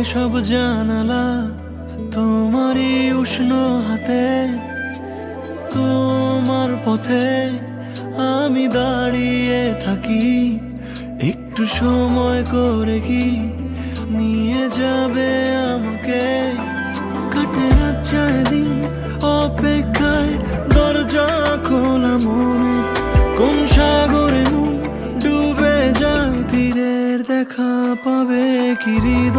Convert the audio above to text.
সব জানালা তোমারই উষ্ণ হাতে, তোমার পথে আমি দাঁড়িয়ে থাকি। একটু সময় করে কি নিয়ে যাবে আমাকে? কাটে রাত যায় দিন অপেক্ষায়, দরজা খোলা মনে। কোন সাগরে মন ডুবে যায়, তীরের দেখা পাবে কি হৃদয়?